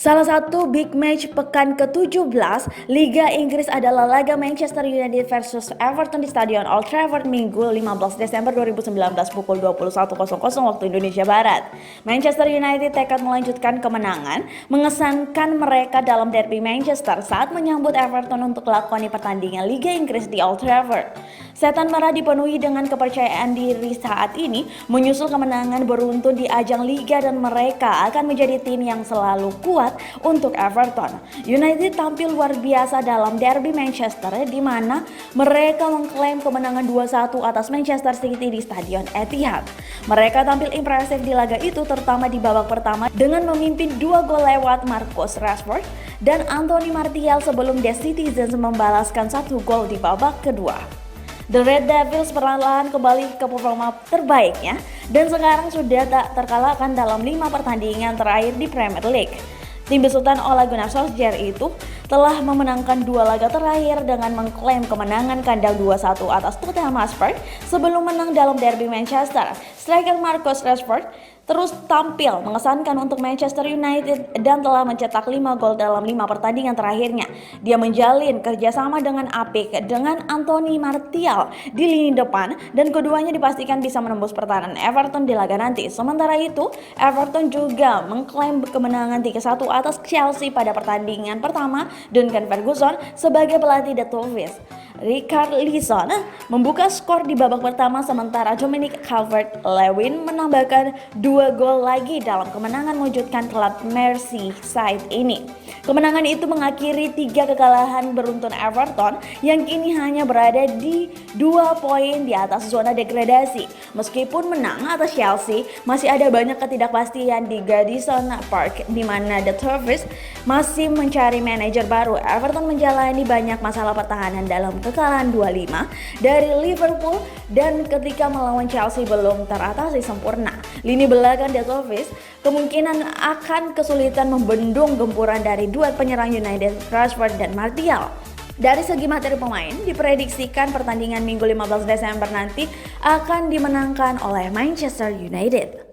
Salah satu big match pekan ke-17 Liga Inggris adalah laga Manchester United versus Everton di Stadion Old Trafford Minggu 15 Desember 2019 pukul 21.00 waktu Indonesia Barat. Manchester United tekad melanjutkan kemenangan, mengesankan mereka dalam derby Manchester saat menyambut Everton untuk lakoni pertandingan Liga Inggris di Old Trafford. Setan Merah dipenuhi dengan kepercayaan diri saat ini, menyusul kemenangan beruntun di ajang Liga dan mereka akan menjadi tim yang selalu kuat untuk Everton. United tampil luar biasa dalam derby Manchester di mana mereka mengklaim kemenangan 2-1 atas Manchester City di Stadion Etihad. Mereka tampil impresif di laga itu terutama di babak pertama dengan memimpin 2 gol lewat Marcus Rashford dan Anthony Martial sebelum The Citizens membalaskan 1 gol di babak kedua. The Red Devils perlahan kembali ke performa terbaiknya dan sekarang sudah tak terkalahkan dalam 5 pertandingan terakhir di Premier League. Tim besutan Ole Gunnar Solskjaer itu telah memenangkan 2 laga terakhir dengan mengklaim kemenangan kandang 2-1 atas Tottenham Hotspur sebelum menang dalam derby Manchester. Striker Marcus Rashford terus tampil mengesankan untuk Manchester United dan telah mencetak 5 gol dalam 5 pertandingan terakhirnya. Dia menjalin kerjasama dengan apik dengan Anthony Martial di lini depan dan keduanya dipastikan bisa menembus pertahanan Everton di laga nanti. Sementara itu, Everton juga mengklaim kemenangan 3-1 atas Chelsea pada pertandingan pertama dengan Ferguson sebagai pelatih The Toffees. Richarlison membuka skor di babak pertama sementara Dominic Calvert-Lewin menambahkan 2 gol lagi dalam kemenangan mewujudkan klub Merseyside ini. Kemenangan itu mengakhiri 3 kekalahan beruntun Everton yang kini hanya berada di 2 poin di atas zona degradasi. Meskipun menang atas Chelsea, masih ada banyak ketidakpastian di Goodison Park di mana The Toffees masih mencari manajer baru. Everton menjalani banyak masalah pertahanan dalam kekalahan 2-5 dari Liverpool dan ketika melawan Chelsea belum teratasi sempurna. Lini belakang The Toffees kemungkinan akan kesulitan membendung gempuran dari duet penyerang United Rashford dan Martial. Dari segi materi pemain, diprediksikan pertandingan Minggu 15 Desember nanti akan dimenangkan oleh Manchester United.